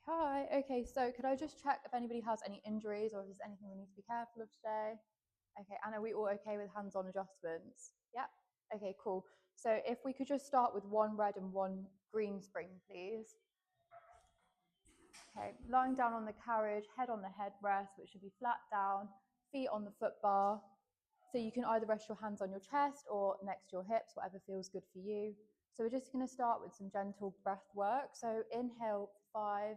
Hi. Okay, so could I just check if anybody has any injuries or if there's anything we need to be careful of today? Okay, and are we all okay with hands-on adjustments? Yep. Okay, cool. So if we could just start with one red and one green spring, please. Okay, lying down on the carriage, head on the headrest, which should be flat down, feet on the foot bar. So you can either rest your hands on your chest or next to your hips, whatever feels good for you. So we're just going to start with some gentle breath work. So inhale 5,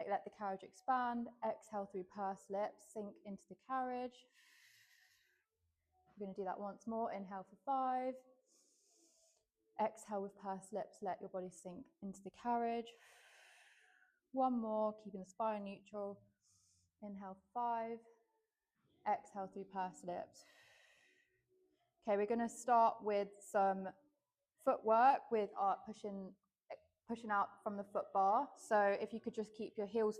let the carriage expand, exhale through pursed lips, sink into the carriage. We're going to do that once more. Inhale for 5, exhale with pursed lips, let your body sink into the carriage. One more, keeping the spine neutral. Inhale for 5, exhale through pursed lips. Okay, we're going to start with some footwork with our pushing out from the foot bar. So if you could just keep your heels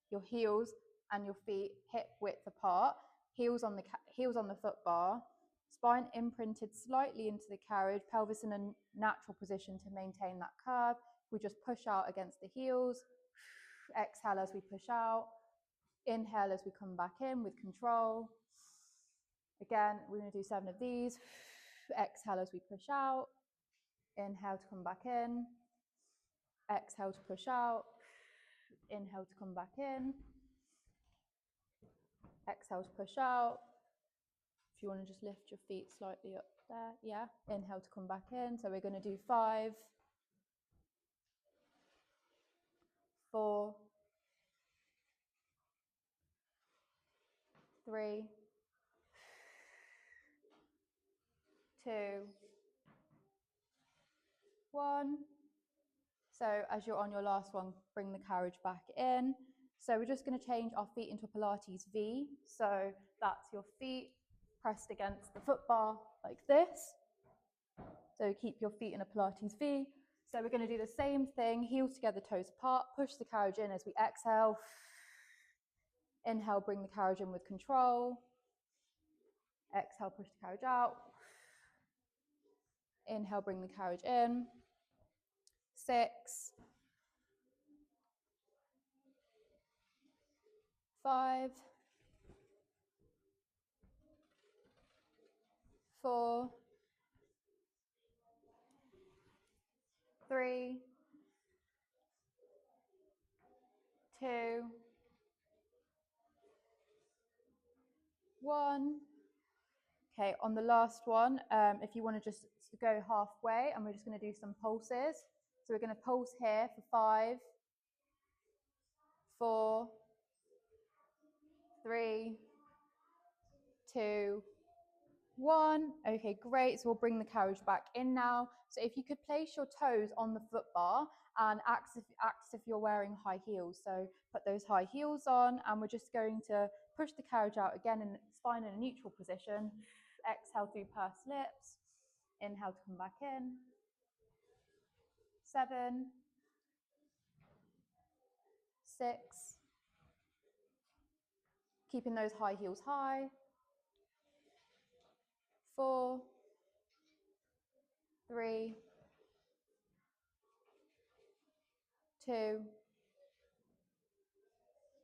your heels and your feet hip width apart, heels on the foot bar, spine imprinted slightly into the carriage, pelvis in a natural position to maintain that curve. We just push out against the heels, exhale as we push out, inhale as we come back in with control. Again, we're going to do 7 of these. Exhale as we push out, inhale to come back in, exhale to push out, inhale to come back in, exhale to push out. If you want to just lift your feet slightly up there, yeah. Inhale to come back in. So we're going to do 5, 4, 3, 2, 1. So as you're on your last one, bring the carriage back in. So we're just going to change our feet into a Pilates V. So that's your feet pressed against the foot bar like this. So keep your feet in a Pilates V. So we're going to do the same thing, heels together, toes apart, push the carriage in as we exhale. Inhale, bring the carriage in with control. Exhale, push the carriage out. Inhale, bring the carriage in. 6, 5, 4, 3, 2, 1. Okay, on the last one, if you want to just go halfway, and we're just going to do some pulses. So we're going to pulse here for 5, 4, 3, 2, 1. Okay, great. So we'll bring the carriage back in now. So if you could place your toes on the foot bar and act as if you're wearing high heels. So put those high heels on, and we're just going to push the carriage out again in spine in a neutral position. Exhale through pursed lips. Inhale to come back in. 7, 6. Keeping those high heels high. 4, 3, 2,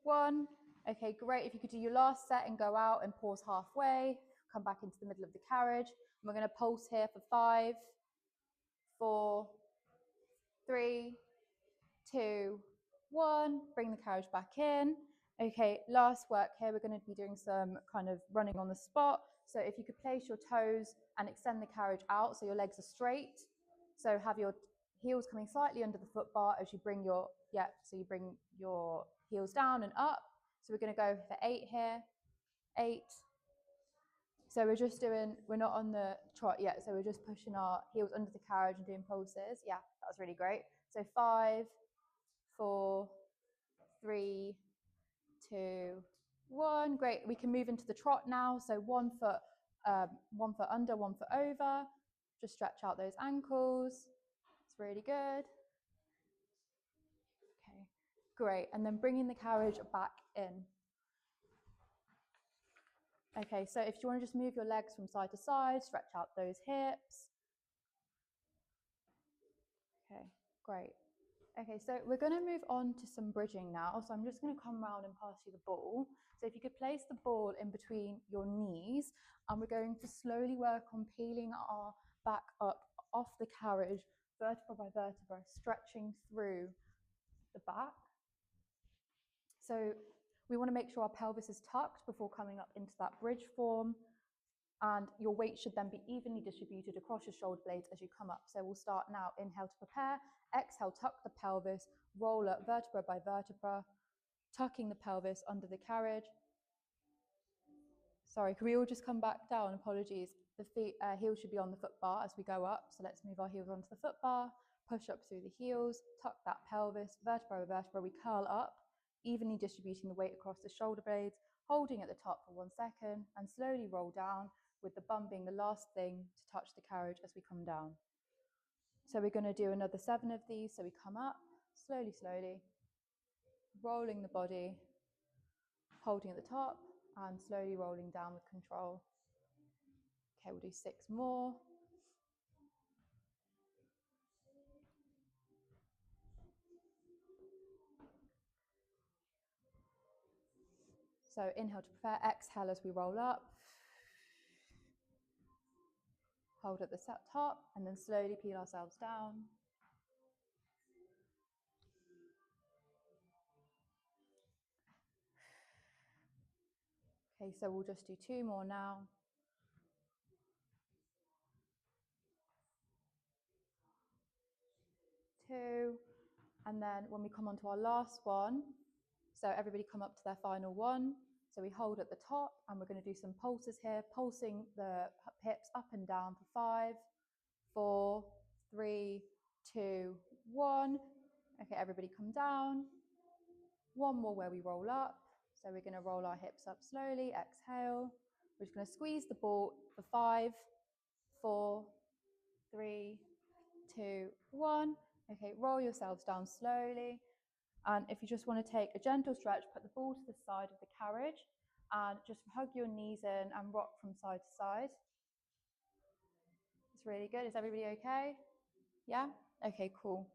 1. Okay, great. If you could do your last set and go out and pause halfway, come back into the middle of the carriage. And we're going to pulse here for 5, 4, 3, 2, 1. Bring the carriage back in. Okay, last work here. We're going to be doing some kind of running on the spot. So if you could place your toes and extend the carriage out so your legs are straight. So have your heels coming slightly under the foot bar as you bring your, so you bring your heels down and up. So we're going to go for 8 here. 8. So we're not on the trot yet. So we're just pushing our heels under the carriage and doing pulses. Yeah, that was really great. So 5, 4, 3, 2, 1. Great. We can move into the trot now. So 1 foot under, 1 foot over. Just stretch out those ankles. It's really good. Okay, great. And then bringing the carriage back in. Okay, so if you want to just move your legs from side to side, stretch out those hips. Okay, great. Okay, so we're going to move on to some bridging now. So I'm just going to come around and pass you the ball. So if you could place the ball in between your knees, and we're going to slowly work on peeling our back up off the carriage, vertebra by vertebra, stretching through the back. So we want to make sure our pelvis is tucked before coming up into that bridge form. And your weight should then be evenly distributed across your shoulder blades as you come up. So we'll start now. Inhale to prepare, exhale, tuck the pelvis, roll up vertebra by vertebra, tucking the pelvis under the carriage. Sorry, can we all just come back down? Apologies. The feet, heels should be on the foot bar as we go up. So let's move our heels onto the foot bar, push up through the heels, tuck that pelvis, vertebra by vertebra. We curl up, evenly distributing the weight across the shoulder blades, holding at the top for 1 second, and slowly roll down, with the bum being the last thing to touch the carriage as we come down. So we're going to do another 7 of these. So we come up, slowly, slowly, rolling the body, holding at the top, and slowly rolling down with control. Okay, we'll do 6 more. So inhale to prepare, exhale as we roll up. Hold at the top, and then slowly peel ourselves down. Okay, so we'll just do 2 more now. Two, and then when we come on to our last one, so everybody come up to their final one. So we hold at the top, and we're going to do some pulses here, pulsing the hips up and down for 5, 4, 3, 2, 1. Okay, everybody come down. 1 more where we roll up. So we're going to roll our hips up slowly, exhale. We're just going to squeeze the ball for 5, 4, 3, 2, 1. Okay, roll yourselves down slowly. And if you just want to take a gentle stretch, put the ball to the side of the carriage and just hug your knees in and rock from side to side. It's really good. Is everybody okay? Yeah? Okay, cool.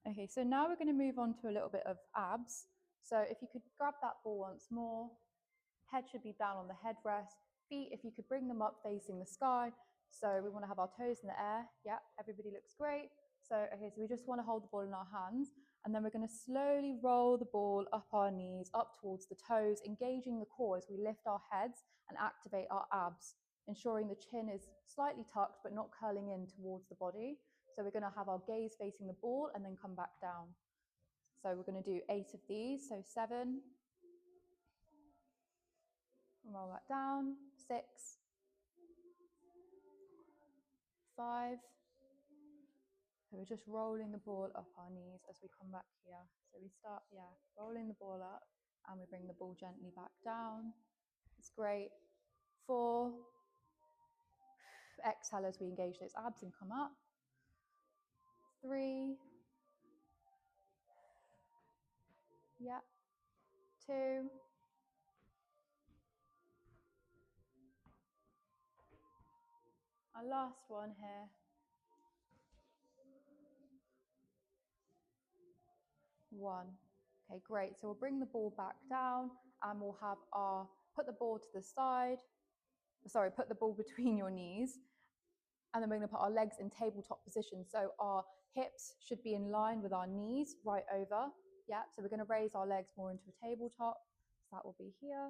Okay, so now we're going to move on to a little bit of abs. So if you could grab that ball once more, head should be down on the headrest. Feet, if you could bring them up facing the sky. So we want to have our toes in the air. Yeah, everybody looks great. So, okay, so we just want to hold the ball in our hands, and then we're going to slowly roll the ball up our knees, up towards the toes, engaging the core as we lift our heads and activate our abs, ensuring the chin is slightly tucked but not curling in towards the body. So we're going to have our gaze facing the ball and then come back down. So we're going to do 8 of these. So 7, roll that down, 6, 5. So we're just rolling the ball up our knees as we come back here. So we start, rolling the ball up, and we bring the ball gently back down. It's great. 4. Exhale as we engage those abs and come up. 3. Yeah. 2. Our last one here. 1. Okay, great. So we'll bring the ball back down, and we'll have put the ball to the side. Sorry, put the ball between your knees. And then we're going to put our legs in tabletop position. So our hips should be in line with our knees right over. Yeah, so we're going to raise our legs more into a tabletop. So that will be here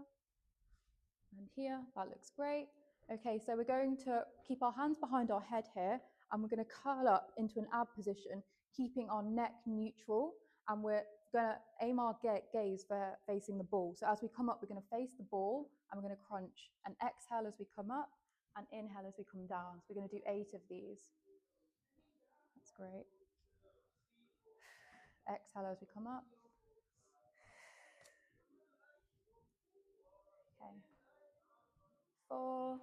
and here. That looks great. Okay, so we're going to keep our hands behind our head here, and we're going to curl up into an ab position, keeping our neck neutral, and we're going to aim our gaze for facing the ball. So as we come up, we're going to face the ball, and we're going to crunch and exhale as we come up, and inhale as we come down. So we're going to do 8 of these. That's great. Exhale as we come up. Okay. 4,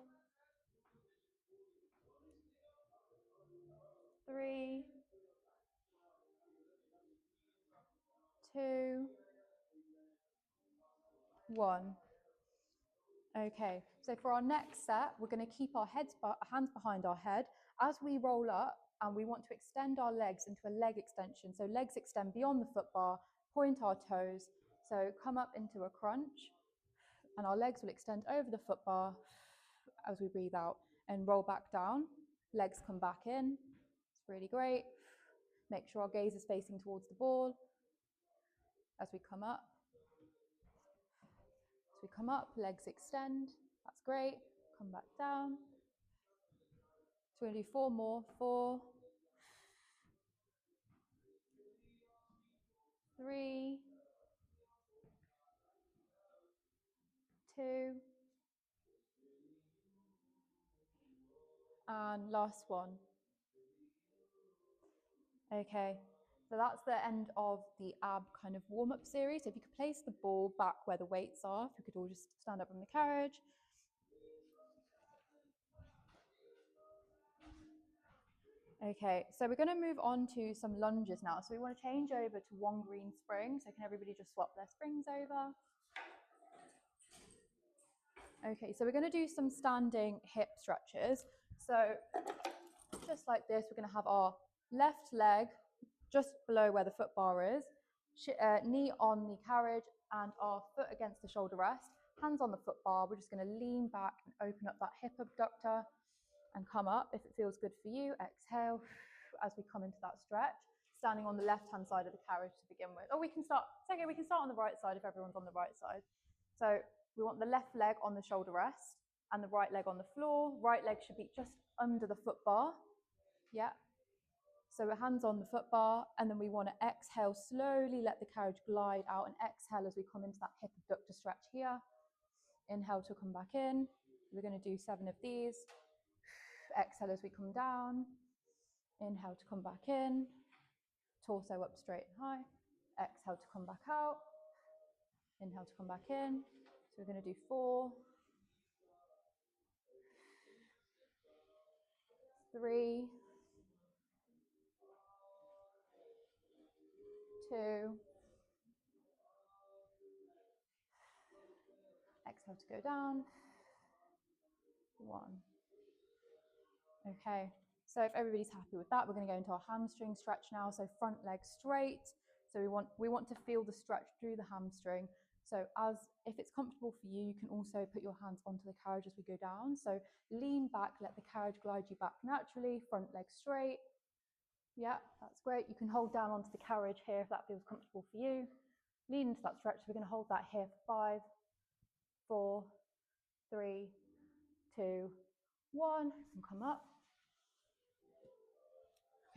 3, 2, 1. Okay, so for our next set, we're going to keep our hands behind our head. As we roll up and we want to extend our legs into a leg extension. So legs extend beyond the foot bar, point our toes. So come up into a crunch, and our legs will extend over the foot bar as we breathe out and roll back down. Legs come back in. It's really great. Make sure our gaze is facing towards the ball as we come up. As we come up, legs extend. That's great. Come back down. So we're going to do 4 more. 4, 3, 2, and last one. Okay, so that's the end of the ab kind of warm-up series. So if you could place the ball back where the weights are, if you could all just stand up from the carriage. Okay, so we're going to move on to some lunges now. So we want to change over to one green spring. So can everybody just swap their springs over? Okay, so we're going to do some standing hip stretches. So just like this, we're going to have our left leg just below where the foot bar is, knee on the carriage and our foot against the shoulder rest, hands on the foot bar. We're just going to lean back and open up that hip abductor and come up. If it feels good for you, exhale as we come into that stretch, standing on the left-hand side of the carriage to begin with. Or we can start, it's okay, we can start on the right side if everyone's on the right side. So we want the left leg on the shoulder rest and the right leg on the floor. Right leg should be just under the foot bar. Yeah. So we're hands on the foot bar, and then we want to exhale slowly, let the carriage glide out, and exhale as we come into that hip abductor stretch here. Inhale to come back in. We're going to do 7 of these. Exhale as we come down. Inhale to come back in. Torso up straight and high. Exhale to come back out. Inhale to come back in. So we're going to do 4, 3, 2, exhale to go down, 1. Okay, so if everybody's happy with that, we're going to go into our hamstring stretch now. So front leg straight. So we want to feel the stretch through the hamstring. So if it's comfortable for you, you can also put your hands onto the carriage as we go down. So lean back, let the carriage glide you back naturally, front leg straight. Yeah, that's great. You can hold down onto the carriage here if that feels comfortable for you. Lean into that stretch. We're going to hold that here for 5, 4, 3, 2, 1, and come up.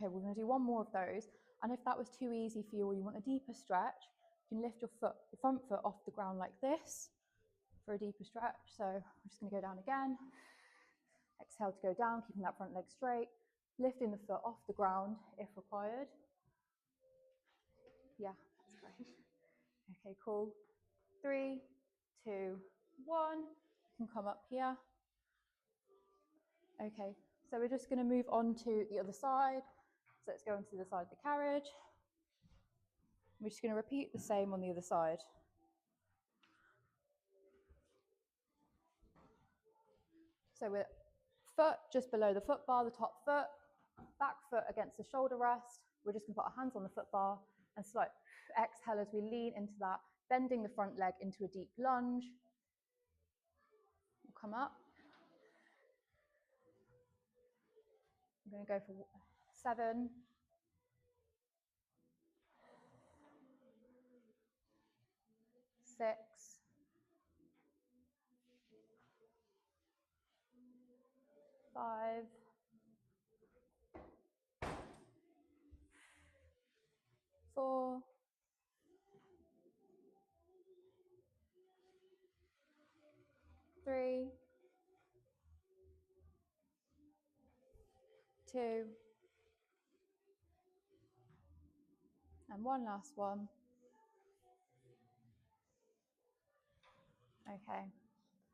Okay, we're going to do 1 more of those. And if that was too easy for you or you want a deeper stretch, you can lift your front foot off the ground like this for a deeper stretch. So we're just going to go down again. Exhale to go down, keeping that front leg straight. Lifting the foot off the ground if required. Yeah, that's great. Okay, cool. 3, 2, 1. You can come up here. Okay, so we're just going to move on to the other side. So let's go onto the other side of the carriage. We're just going to repeat the same on the other side. So we're foot just below the foot bar, the top foot, back foot against the shoulder rest. We're just going to put our hands on the foot bar and slight exhale as we lean into that, bending the front leg into a deep lunge. We'll come up. I'm going to go for 7, 6, 5, 4, 3, 2, and 1 last one. Okay,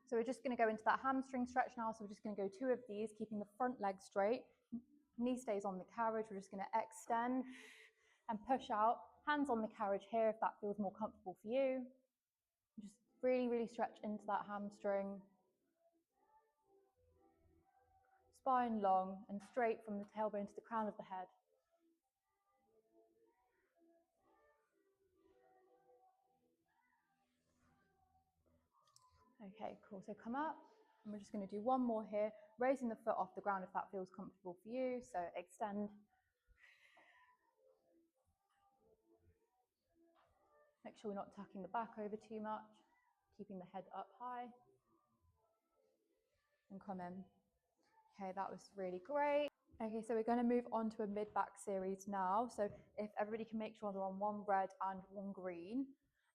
so we're just going to go into that hamstring stretch now. So we're just going to go 2 of these, keeping the front leg straight. Knee stays on the carriage. We're just going to extend and push out. Hands on the carriage here if that feels more comfortable for you. Just really, really stretch into that hamstring. Just spine long and straight from the tailbone to the crown of the head. Okay, cool. So come up, and we're just going to do one more here, raising the foot off the ground if that feels comfortable for you. So extend. Make sure we're not tucking the back over too much, keeping the head up high. And come in. Okay, that was really great. Okay, so we're going to move on to a mid-back series now. So if everybody can make sure they're on one red and one green.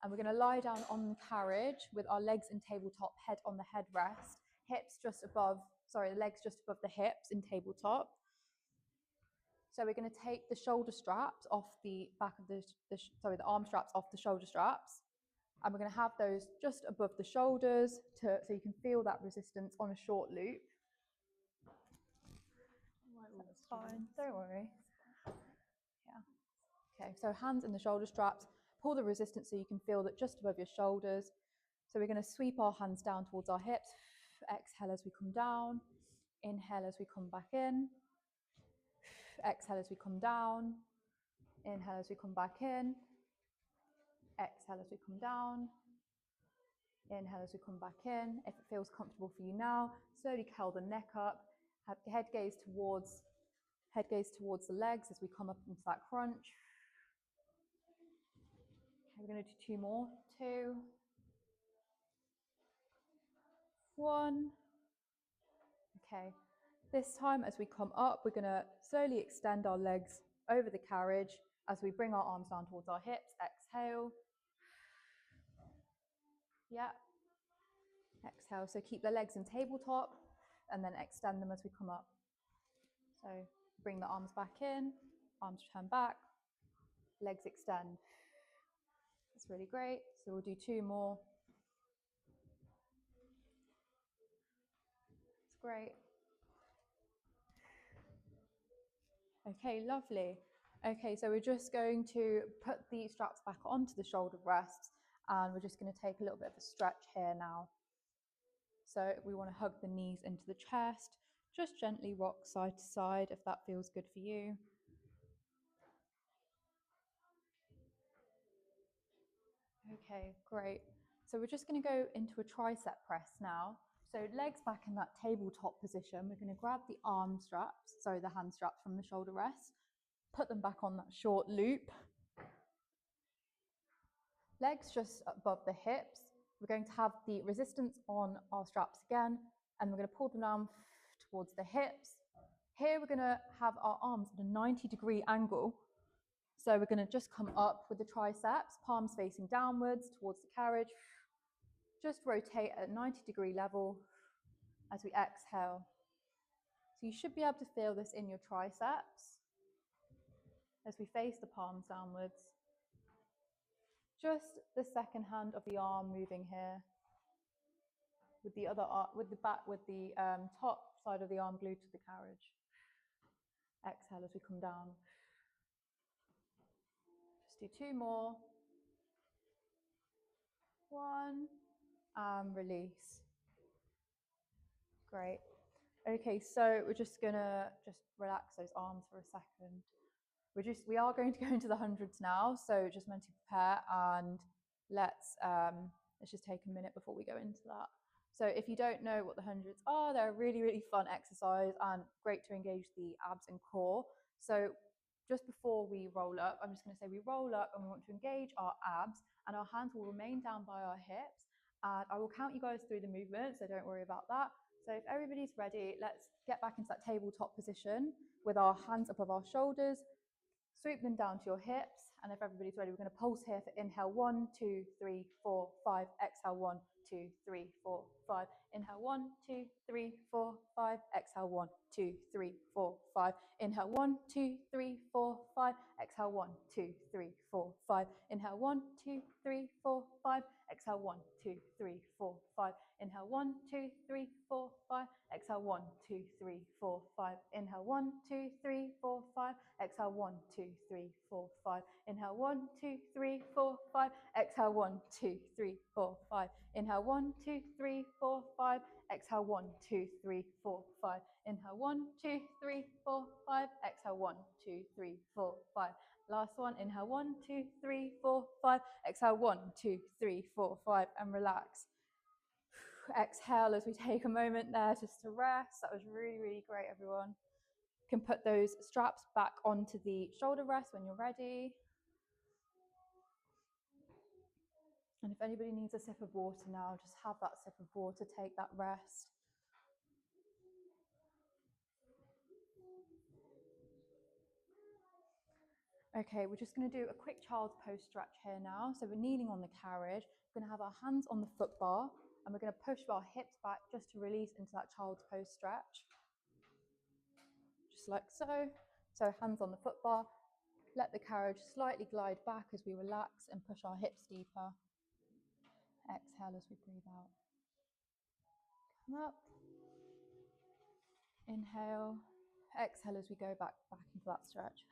And we're going to lie down on the carriage with our legs in tabletop, head on the headrest, hips just above, sorry, the legs just above the hips in tabletop. So we're going to take the shoulder straps off the back of the arm straps off the shoulder straps. And we're going to have those just above the shoulders so you can feel that resistance on a short loop. That's fine, don't worry. Yeah. Okay, so hands in the shoulder straps, pull the resistance so you can feel that just above your shoulders. So we're going to sweep our hands down towards our hips. Exhale as we come down. Inhale as we come back in. Exhale as we come down. Inhale as we come back in. Exhale as we come down. Inhale as we come back in. If it feels comfortable for you now, slowly curl the neck up. Have head gaze towards the legs as we come up into that crunch. Okay, we're going to do two more. 2, 1. Okay, this time as we come up, we're going to slowly extend our legs over the carriage as we bring our arms down towards our hips. Exhale. Yeah. Exhale. So keep the legs in tabletop and then extend them as we come up. So bring the arms back in, arms return back, legs extend. That's really great. So we'll do 2 more. That's great. Okay, lovely. Okay, so we're just going to put the straps back onto the shoulder rests, and we're just going to take a little bit of a stretch here now. So we want to hug the knees into the chest, just gently rock side to side if that feels good for you. Okay, great. So we're just going to go into a tricep press now. So legs back in that tabletop position. We're going to grab the hand straps from the shoulder rest, put them back on that short loop. Legs just above the hips. We're going to have the resistance on our straps again, and we're going to pull them down towards the hips. Here we're going to have our arms at a 90-degree angle. So we're going to just come up with the triceps, palms facing downwards towards the carriage. Just rotate at a 90-degree level as we exhale. So you should be able to feel this in your triceps as we face the palms downwards. Just the second hand of the arm moving here, with the other arm, with the top side of the arm glued to the carriage. Exhale as we come down. Just do 2 more. 1, and release. Great. Okay, so we're just gonna relax those arms for a second. We are going to go into the hundreds now, so just mentally prepare, and let's just take a minute before we go into that. So if you don't know what the hundreds are, they're a really, really fun exercise and great to engage the abs and core. So just before we roll up, I'm just going to say we roll up and we want to engage our abs, and our hands will remain down by our hips. And I will count you guys through the movement, so don't worry about that. So if everybody's ready, let's get back into that tabletop position with our hands above our shoulders. Swoop them down to your hips, and if everybody's ready, we're going to pulse here for inhale 1, 2, 3, 4, 5. Exhale 1, 2, 3, 4, 5. Inhale 1, 2, 3, 4, 5. Exhale 1, 2, 3, 4, 5. Inhale 1, 2, 3, 4, 5. Exhale 1, 2, 3, 4, 5. Inhale 1, 2, 3, 4, 5. Exhale 1, 2, 3, 4, 5. Inhale 1, 2, 3, 4, 5. Exhale 1, 2, 3, 4, 5. Inhale 1, 2, 3, 4, 5. Exhale 1, 2, 3, 4, 5. Inhale 1, 2, 3, 4, 5. Exhale 1, 2, 3, 4, 5. Inhale 1, 2, 3, 4, 5. Exhale, 1, 2, 3, 4, 5. Inhale, 1, 2, 3, 4, 5. Exhale, 1, 2, 3, 4, 5. Last one, inhale, 1, 2, 3, 4, 5. Exhale, 1, 2, 3, 4, 5, and relax. Exhale as we take a moment there just to rest. That was really, really great, everyone. You can put those straps back onto the shoulder rest when you're ready. And if anybody needs a sip of water now, just have that sip of water, take that rest. Okay, we're just going to do a quick child's pose stretch here now. So we're kneeling on the carriage. We're going to have our hands on the foot bar, and we're going to push our hips back just to release into that child's pose stretch. Just like so. So hands on the foot bar. Let the carriage slightly glide back as we relax and push our hips deeper. Exhale as we breathe out. Come up. Inhale. Exhale as we go back into that stretch.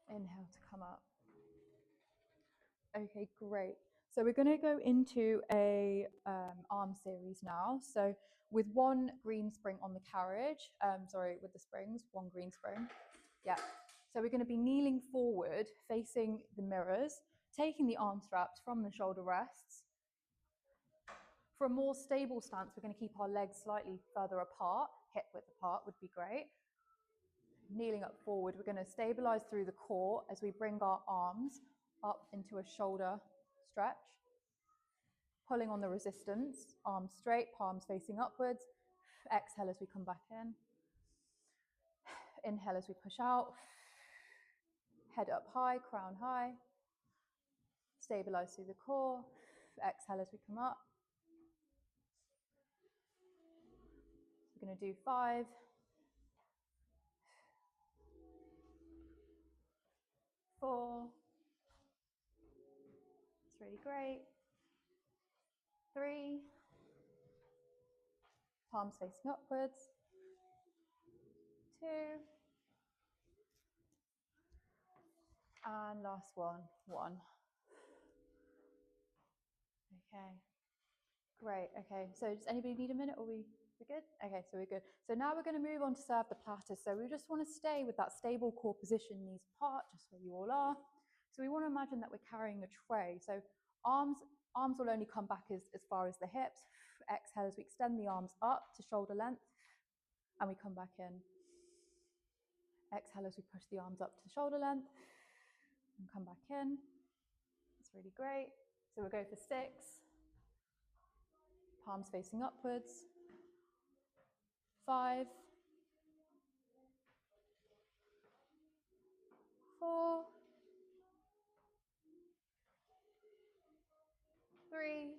Inhale to come up. Okay, great. So we're going to go into a arm series now. So with one green spring on the carriage, with the springs, one green spring. Yeah. So we're going to be kneeling forward, facing the mirrors, taking the arm straps from the shoulder rests. For a more stable stance, we're going to keep our legs slightly further apart, hip width apart would be great. Kneeling up forward, we're going to stabilize through the core as we bring our arms up into a shoulder stretch. Pulling on the resistance, arms straight, palms facing upwards. Exhale as we come back in. Inhale as we push out. Head up high, crown high. Stabilize through the core. Exhale as we come up. We're going to do 5. 4. It's really great. 3. Palms facing upwards. 2. And last one, 1. Okay. Great. Okay. So does anybody need a minute, or we good? Okay, so we're good. So now we're going to move on to serve the Pilates. So we just want to stay with that stable core position, knees apart, just where you all are. So we want to imagine that we're carrying a tray. So arms will only come back as far as the hips. Exhale as we extend the arms up to shoulder length, and we come back in. Exhale as we push the arms up to shoulder length and come back in. That's really great. So we'll go for 6. Palms facing upwards. 5. 4. 3.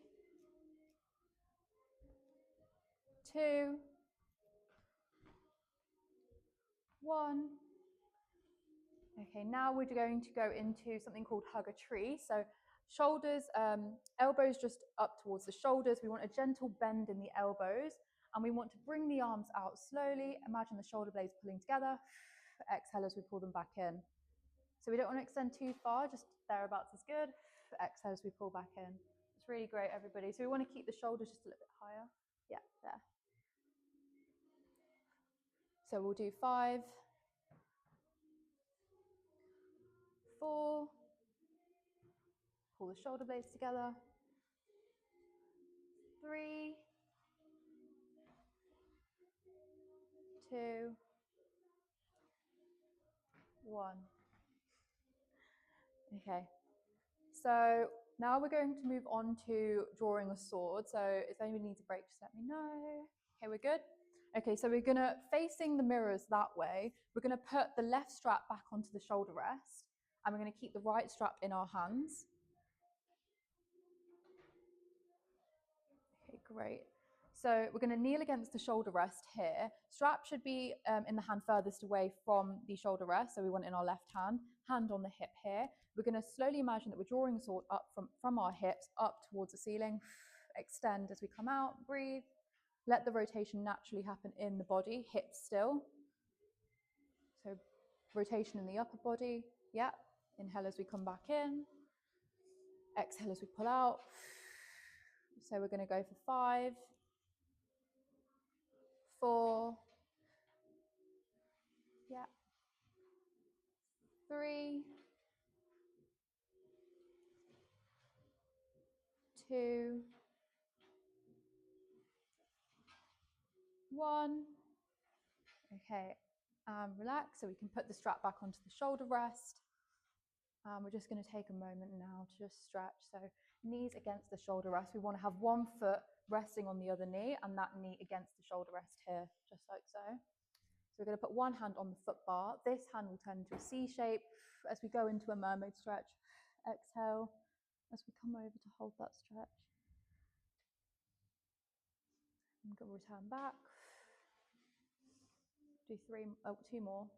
2. 1. Okay, now we're going to go into something called hug a tree. So shoulders, elbows just up towards the shoulders. We want a gentle bend in the elbows, and we want to bring the arms out slowly. Imagine the shoulder blades pulling together. Exhale as we pull them back in. So we don't want to extend too far, just thereabouts is good. Exhale as we pull back in. It's really great, everybody. So we want to keep the shoulders just a little bit higher. Yeah, there. So we'll do 5. 4. Pull the shoulder blades together. 3. 2. 1. Okay. So now we're going to move on to drawing a sword. So if anybody needs a break, just let me know. Okay, we're good? Okay, so we're gonna, facing the mirrors that way, we're gonna put the left strap back onto the shoulder rest, and we're gonna keep the right strap in our hands. Okay, great. So we're going to kneel against the shoulder rest here. Strap should be in the hand furthest away from the shoulder rest. So we want it in our left hand, hand on the hip here. We're going to slowly imagine that we're drawing a sword up from our hips up towards the ceiling. Extend as we come out, breathe. Let the rotation naturally happen in the body, hips still. So rotation in the upper body, yeah. Inhale as we come back in. Exhale as we pull out. So we're going to go for 5, 4, yeah, 3, 2, 1. Okay, relax so we can put the strap back onto the shoulder rest. We're just going to take a moment now to just stretch. So knees against the shoulder rest. We want to have one foot resting on the other knee and that knee against the shoulder rest here, just like so. So we're going to put one hand on the foot bar. This hand will turn into a C shape as we go into a mermaid stretch. Exhale as we come over to hold that stretch. I'm going to return back. Do 2 more.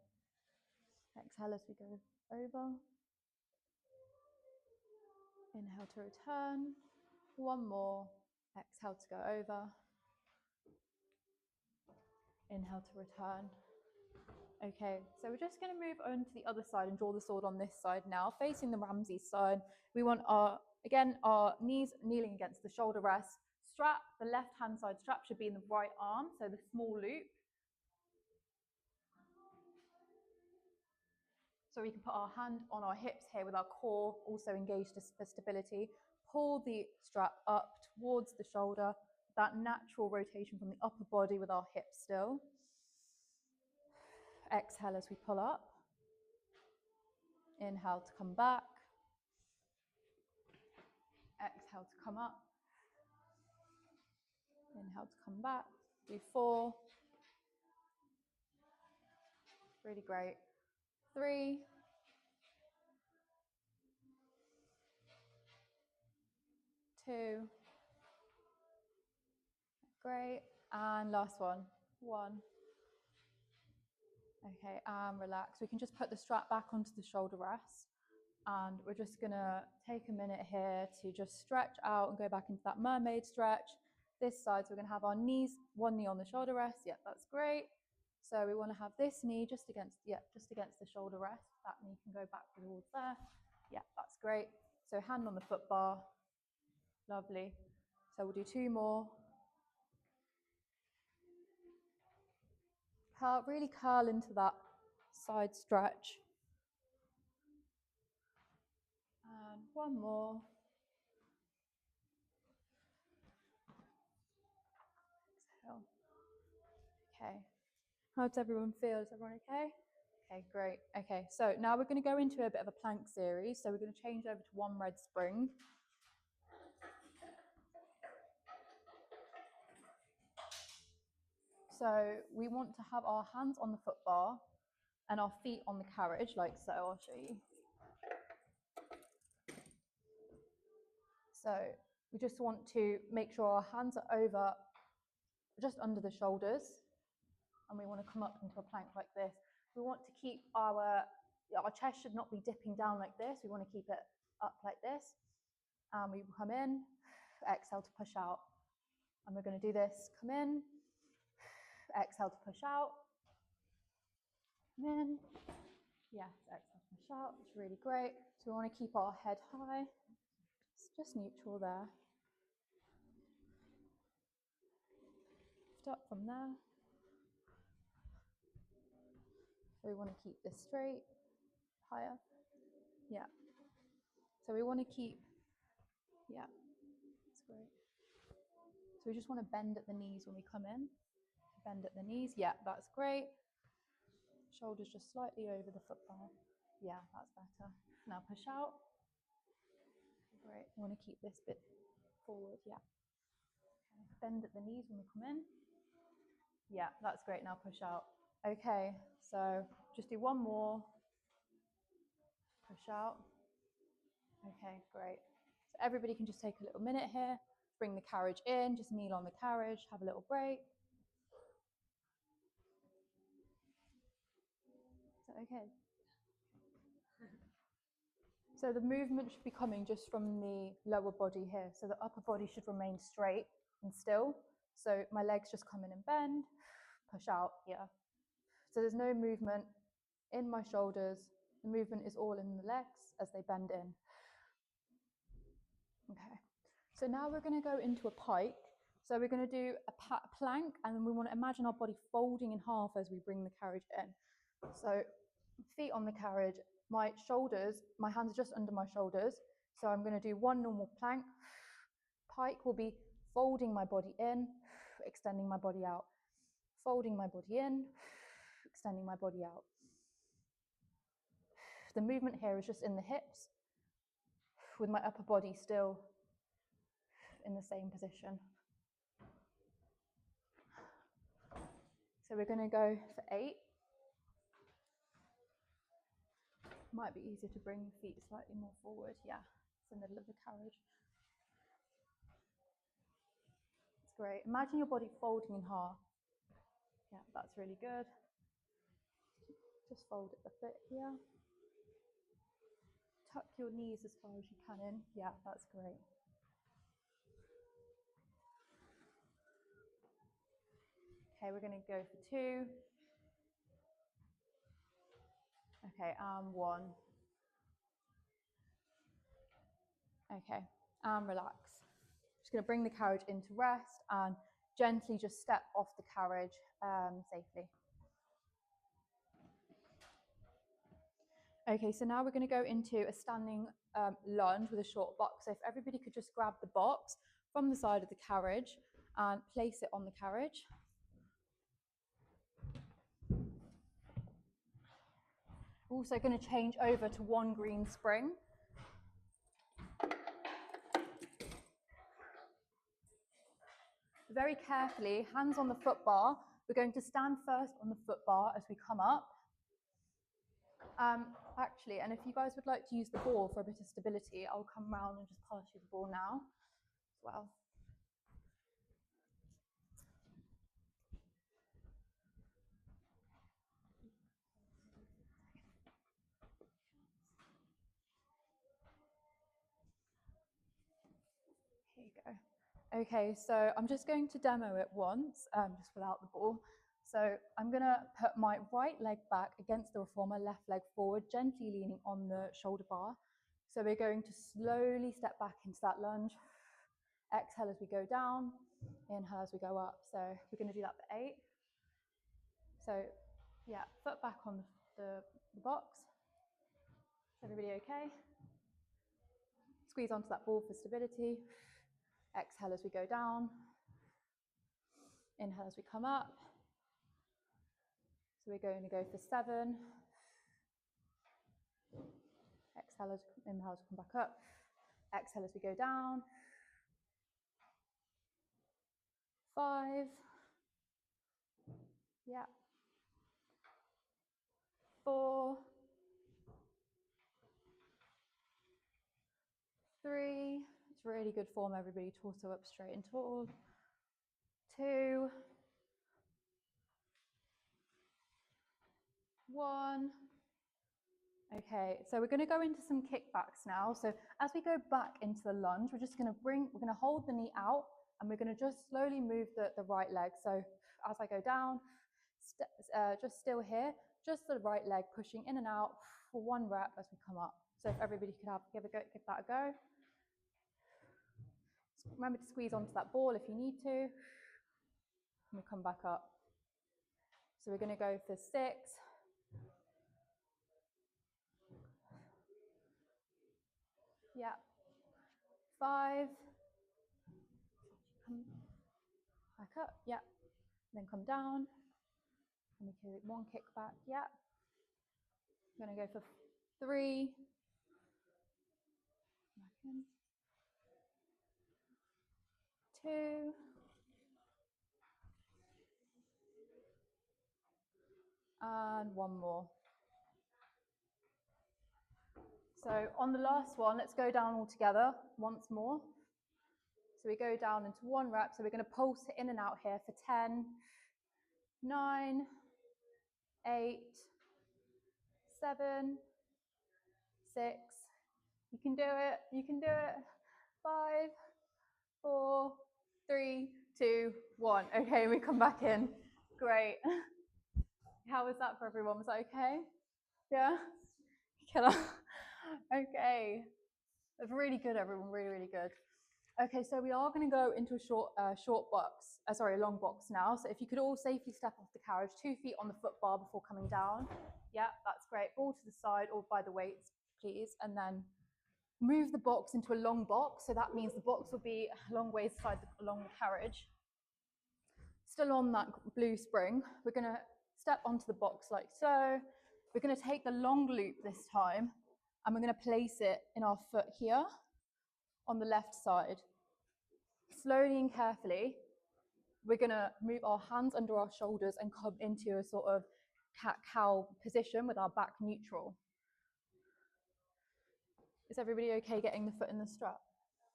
Exhale as we go over. Inhale to return. 1 more. Exhale to go over. Inhale to return. Okay, so we're just going to move on to the other side and draw the sword on this side now, facing the Ramses side. We want our knees kneeling against the shoulder rest. Strap, the left hand side strap should be in the right arm, so the small loop. So we can put our hand on our hips here with our core also engaged for stability. Pull the strap up towards the shoulder, that natural rotation from the upper body with our hips still. Exhale as we pull up. Inhale to come back. Exhale to come up. Inhale to come back. Do 4. Really great. 3. 2. Great. And last one. 1. Okay, and relax. We can just put the strap back onto the shoulder rest. And we're just going to take a minute here to just stretch out and go back into that mermaid stretch. This side, so we're going to have our knees, one knee on the shoulder rest. Yep, that's great. So we want to have this knee just against the shoulder rest. That knee can go back towards there. Yeah, that's great. So hand on the foot bar. Lovely. So we'll do 2 more. Really curl into that side stretch. And 1 more. Exhale. Okay. How does everyone feel? Is everyone okay? Okay, great. Okay, so now we're going to go into a bit of a plank series. So we're going to change over to 1 red spring. So we want to have our hands on the foot bar and our feet on the carriage, like so. I'll show you. So we just want to make sure our hands are over, just under the shoulders, and we want to come up into a plank like this. We want to keep our chest should not be dipping down like this. We want to keep it up like this. And we come in, exhale to push out. And we're going to do this. Come in, exhale to push out. Come in. Yes, exhale to push out. It's really great. So we want to keep our head high. It's just neutral there. Lift up from there. So we want to keep this straight, higher. Yeah. So we want to keep, yeah, that's great. So we just want to bend at the knees when we come in. Bend at the knees. Yeah, that's great. Shoulders just slightly over the foot bar. Yeah, that's better. Now push out. Great. We want to keep this bit forward. Yeah. Okay. Bend at the knees when we come in. Yeah, that's great. Now push out. Okay, so just do 1 more. Push out. Okay, great. So everybody can just take a little minute here. Bring the carriage in. Just kneel on the carriage. Have a little break. Is that okay? So the movement should be coming just from the lower body here. So the upper body should remain straight and still. So my legs just come in and bend, push out, yeah. So there's no movement in my shoulders The movement is all in the legs as they bend in. Okay, so now we're going to go into a pike. So we're going to do a plank, and then we want to imagine our body folding in half as we bring the carriage in. So feet on the carriage, my shoulders, my hands are just under my shoulders. So I'm going to do one normal plank. Pike will be folding my body in, extending my body out. Folding my body in, extending my body out. The movement here is just in the hips, with my upper body still in the same position. So we're going to go for 8. Might be easier to bring the feet slightly more forward. Yeah, it's the middle of the carriage. It's great. Imagine your body folding in half. Yeah, that's really good. Just fold it a bit here. Tuck your knees as far as you can in. Yeah, that's great. Okay, we're going to go for 2. Okay, and 1. Okay, and relax. Just going to bring the carriage into rest and gently just step off the carriage safely. Okay, so now we're going to go into a standing lunge with a short box. So if everybody could just grab the box from the side of the carriage and place it on the carriage. We're also going to change over to 1 green spring. Very carefully, hands on the foot bar. We're going to stand first on the foot bar as we come up. Actually, and if you guys would like to use the ball for a bit of stability, I'll come round and just pass you the ball now as well. Here you go. Okay, so I'm just going to demo it once, just without the ball. So I'm going to put my right leg back against the reformer, left leg forward, gently leaning on the shoulder bar. So we're going to slowly step back into that lunge. Exhale as we go down, inhale as we go up. So we're going to do that for 8. So yeah, foot back on the box. Is everybody okay? Squeeze onto that ball for stability. Exhale as we go down. Inhale as we come up. So we're going to go for 7. Exhale as inhale as we come back up. Exhale as we go down. 5. Yeah. 4. 3. It's really good form, everybody. Torso up straight and tall. 2. 1. Okay, so we're going to go into some kickbacks now. So as we go back into the lunge, we're going to hold the knee out, and we're going to just slowly move the right leg. So as I go down, just still here, just the right leg pushing in and out for 1 rep as we come up. So if everybody could give that a go. Remember to squeeze onto that ball if you need to. And we come back up. So we're going to go for 6. Yeah. 5. Come back up. Yeah. Then come down. And we can do 1 kick back. Yeah. I'm going to go for 3. Back in. 2. And 1 more. So on the last one, let's go down all together once more. So we go down into 1 rep. So we're going to pulse it in and out here for 10, 9, 8, 7, 6. You can do it. You can do it. 5, 4, 3, 2, 1. Okay, we come back in. Great. How was that for everyone? Was that okay? Yeah? Killer. Okay. That's really good, everyone. Really, really good. Okay, so we are going to go into a long box now. So if you could all safely step off the carriage, 2 feet on the foot bar before coming down. Yeah, that's great. Ball to the side or by the weights, please. And then move the box into a long box. So that means the box will be a long ways along the carriage. Still on that blue spring, we're going to step onto the box like so. We're going to take the long loop this time, and we're going to place it in our foot here on the left side. Slowly and carefully, we're going to move our hands under our shoulders and come into a sort of cat-cow position with our back neutral. Is everybody okay getting the foot in the strap?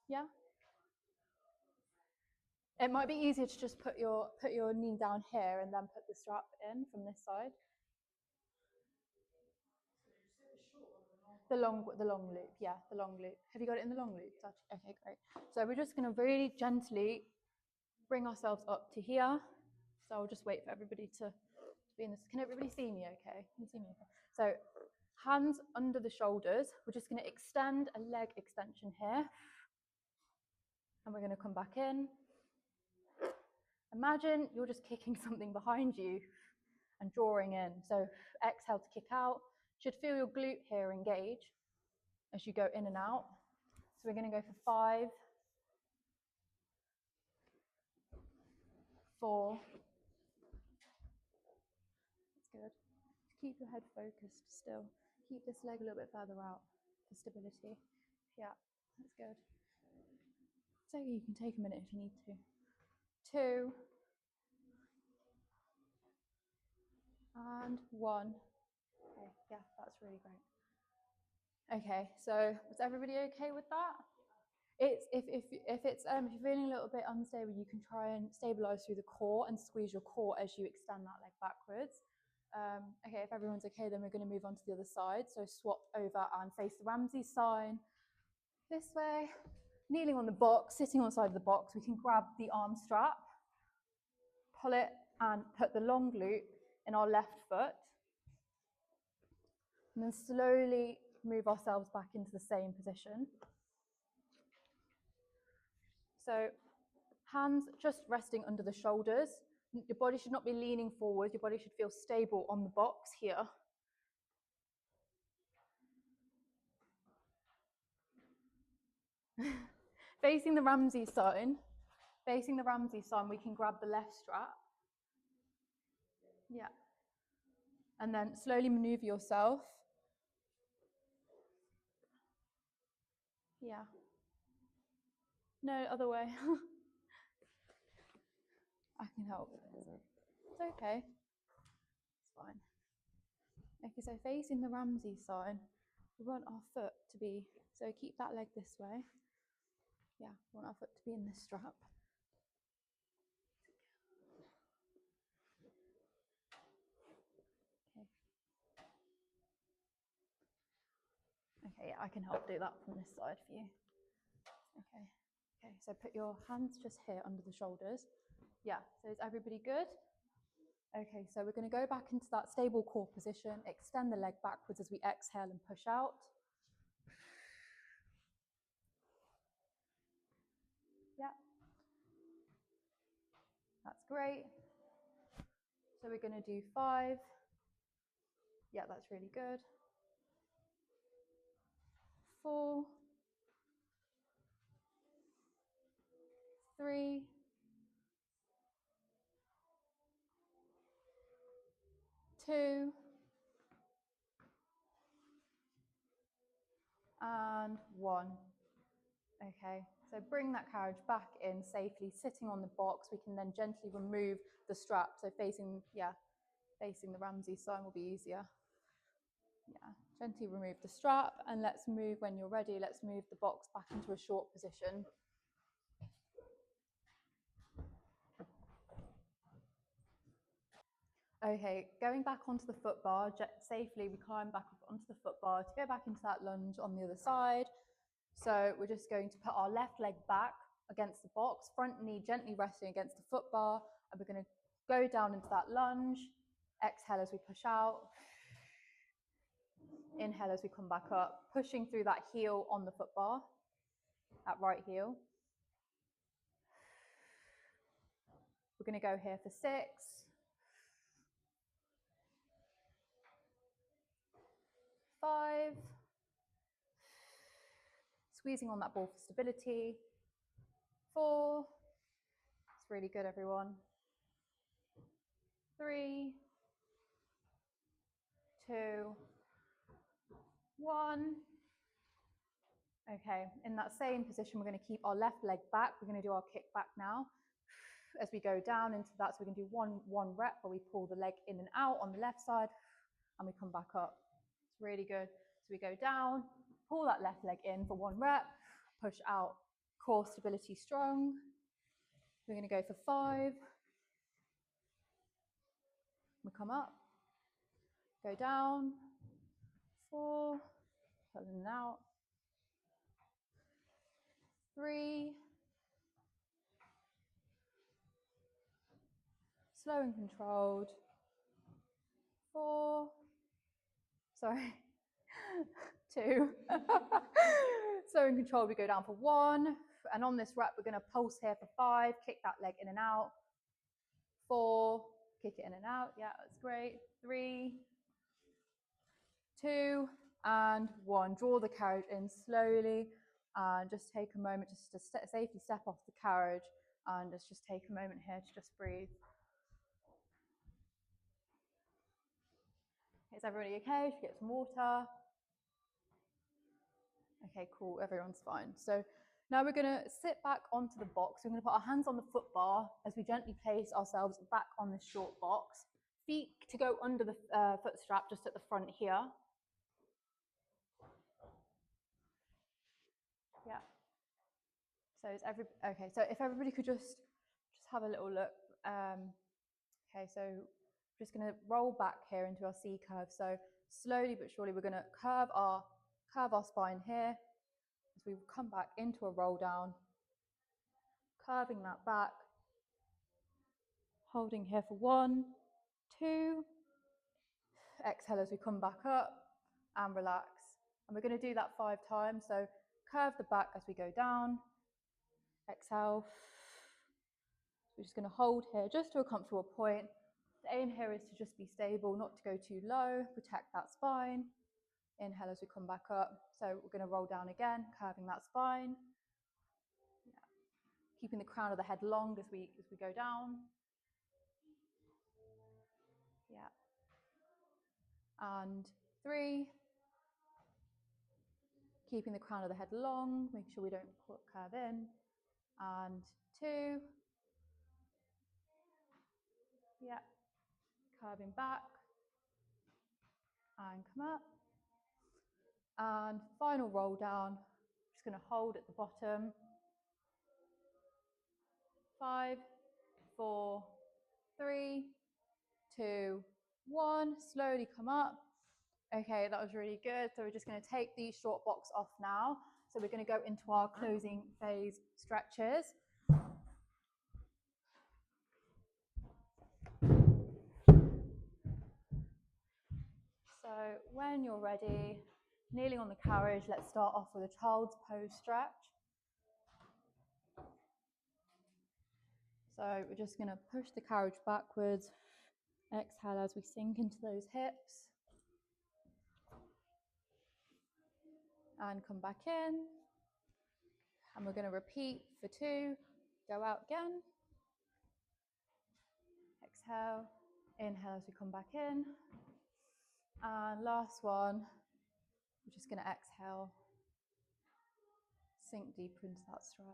Yeah? It might be easier to just put your knee down here and then put the strap in from this side. The long loop, yeah, the long loop. Have you got it in the long loop? Okay, great. So we're just going to really gently bring ourselves up to here. So I'll just wait for everybody to be in this. Can everybody see me okay? Can you see me okay? So hands under the shoulders. We're just going to extend a leg extension here. And we're going to come back in. Imagine you're just kicking something behind you and drawing in. So exhale to kick out. Should feel your glute here engage as you go in and out. So we're going to go for 5, 4. That's good. Keep your head focused still. Keep this leg a little bit further out for stability. Yeah, that's good. So you can take a minute if you need to. 2 and 1. Okay, yeah, that's really great. Okay, so was everybody okay with that? If you're feeling a little bit unstable, you can try and stabilize through the core and squeeze your core as you extend that leg backwards. Okay, if everyone's okay, then we're going to move on to the other side. So swap over and face the Ramsey sign this way. Kneeling on the box, sitting on the side of the box, we can grab the arm strap, pull it, and put the long loop in our left foot. And then slowly move ourselves back into the same position. So hands just resting under the shoulders. Your body should not be leaning forward. Your body should feel stable on the box here. Facing the Ramsey sign, we can grab the left strap. Yeah. And then slowly maneuver yourself. Yeah. No, other way. I can help. It's okay. It's fine. Okay, so facing the Ramsey sign, we want our foot to be, so keep that leg this way. Yeah, we want our foot to be in this strap. Okay. Okay, yeah, I can help do that from this side for you. Okay. Okay, so put your hands just here under the shoulders. Yeah, so is everybody good? Okay, so we're going to go back into that stable core position, extend the leg backwards as we exhale and push out. Yeah. That's great. So we're going to do 5. Yeah, that's really good. 4, 3, 2, and 1. Okay, so bring that carriage back in safely, sitting on the box. We can then gently remove the strap. So facing the Ramsey sign will be easier. Yeah, gently remove the strap, and let's move, when you're ready, let's move the box back into a short position. Okay, going back onto the foot bar, safely we climb back up onto the foot bar to go back into that lunge on the other side. So we're just going to put our left leg back against the box, front knee gently resting against the foot bar, and we're going to go down into that lunge. Exhale as we push out. Inhale as we come back up, pushing through that heel on the foot bar, that right heel. We're going to go here for 6, 5, squeezing on that ball for stability, 4, it's really good everyone, 3, 2, 1. Okay, in that same position, we're going to keep our left leg back. We're going to do our kick back now as we go down into that. So we can do one rep where we pull the leg in and out on the left side and we come back up. It's really good. So we go down, pull that left leg in for 1 rep, push out, core stability strong. We're going to go for 5. We come up, go down, 4, pull in and out, 3, slow and controlled, 4, sorry, 2, slow and controlled, we go down for 1, and on this rep we're going to pulse here for 5, kick that leg in and out, 4, kick it in and out, yeah, that's great, 3, 2, and 1. Draw the carriage in slowly and just take a moment just to safely step off the carriage and just take a moment here to just breathe. Is everybody okay? Should we get some water? Okay, cool, everyone's fine. So now we're going to sit back onto the box. We're going to put our hands on the foot bar as we gently place ourselves back on this short box. Feet to go under the foot strap just at the front here. Yeah. So is okay, so if everybody could just have a little look. Okay, so we're just going to roll back here into our C curve. So slowly but surely we're going to curve our spine here as we come back into a roll down, curving that back, holding here for 1, 2, exhale as we come back up and relax. And we're going to do that 5 times. So curve the back as we go down, exhale. We're just going to hold here just to a comfortable point. The aim here is to just be stable, not to go too low, protect that spine. Inhale as we come back up. So we're going to roll down again, curving that spine. Yeah. Keeping the crown of the head long as we go down. Yeah. And 3. Keeping the crown of the head long, make sure we don't curve in. And 2. Yeah. Curving back. And come up. And final roll down. Just going to hold at the bottom. 5, 4, 3, 2, 1. Slowly come up. Okay, that was really good. So we're just going to take these short blocks off now. So we're going to go into our closing phase stretches. So when you're ready, kneeling on the carriage, let's start off with a child's pose stretch. So we're just going to push the carriage backwards. Exhale as we sink into those hips. And come back in. And we're going to repeat for 2. Go out again. Exhale. Inhale as we come back in. And last one. We're just going to exhale. Sink deeper into that stretch.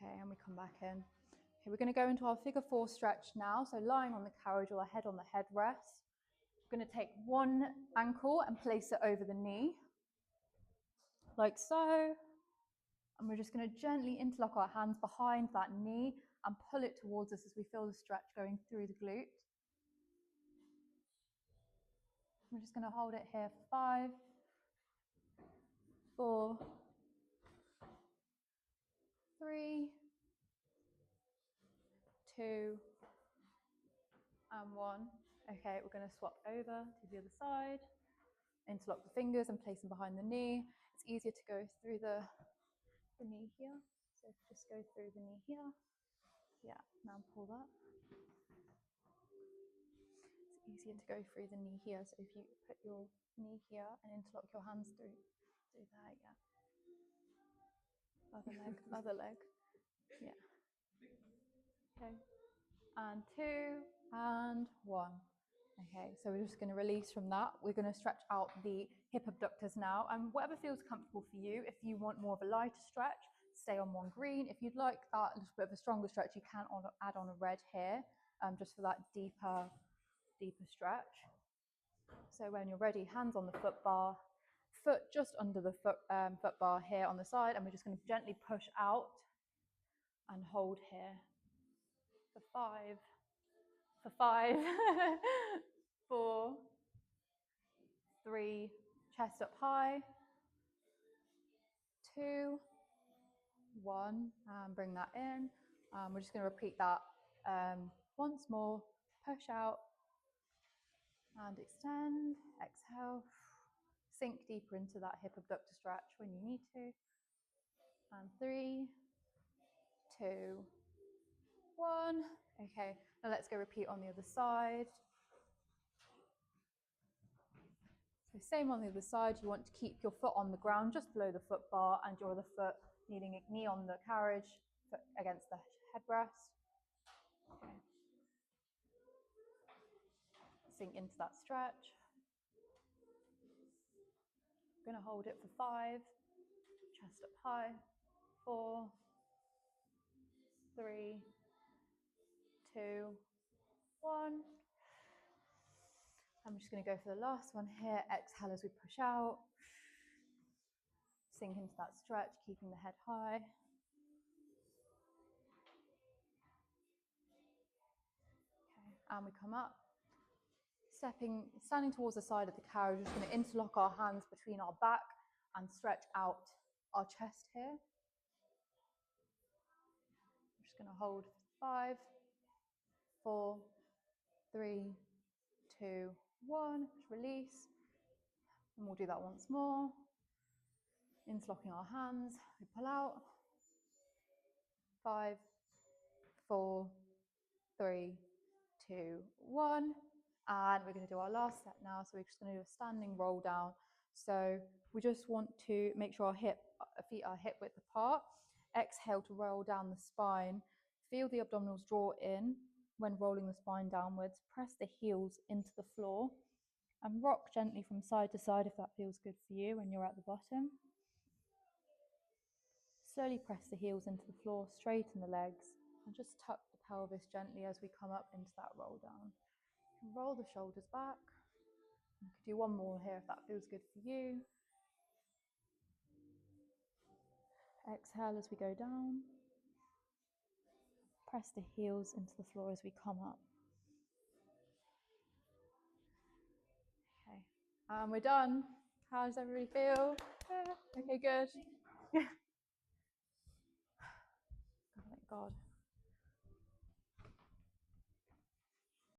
Okay, and we come back in. Okay, we're going to go into our figure 4 stretch now. So lying on the carriage or head on the headrest. We're going to take one ankle and place it over the knee. Like so. And we're just going to gently interlock our hands behind that knee and pull it towards us as we feel the stretch going through the glute. We're just going to hold it here for 5, 4, 3, 2, and 1. Okay, we're going to swap over to the other side. Interlock the fingers and place them behind the knee. It's easier to go through the knee here. So just go through the knee here. Yeah, now pull that. It's easier to go through the knee here. So if you put your knee here and interlock your hands through there, yeah. Other leg. Yeah. Okay. And 2 and 1. Okay, so we're just going to release from that. We're going to stretch out the hip abductors now, and whatever feels comfortable for you. If you want more of a lighter stretch, stay on one green. If you'd like that a little bit of a stronger stretch, you can add on a red here, just for that deeper stretch. So when you're ready, hands on the foot bar, foot just under the foot bar here on the side, and we're just going to gently push out and hold here for 5, 4, 3, chest up high, 2, 1, and bring that in. We're just going to repeat that once more. Push out and extend, exhale, sink deeper into that hip abductor stretch when you need to. And 3, 2, 1. Okay, now let's go repeat on the other side. So same on the other side, you want to keep your foot on the ground just below the foot bar and your other foot needing a knee on the carriage, foot against the headrest. Okay. Sink into that stretch. I'm going to hold it for 5, chest up high, 4, 3, 2, 1. I'm just going to go for the last one here. Exhale as we push out. Sink into that stretch, keeping the head high. Okay, and we come up. Standing towards the side of the carriage, we're just going to interlock our hands between our back and stretch out our chest here. I'm just going to hold 5, 4, 3, 2, 1. Just release. And we'll do that once more. Interlocking our hands, we pull out. 5, 4, 3, 2, 1. And we're going to do our last set now. So we're just going to do a standing roll down. So we just want to make sure our feet are hip width apart. Exhale to roll down the spine. Feel the abdominals draw in when rolling the spine downwards. Press the heels into the floor and rock gently from side to side if that feels good for you when you're at the bottom. Slowly press the heels into the floor, straighten the legs, and just tuck the pelvis gently as we come up into that roll down. You can roll the shoulders back. You could do one more here if that feels good for you. Exhale as we go down. Press the heels into the floor as we come up. Okay, and we're done. How does everybody feel? Okay, good. Oh, thank God.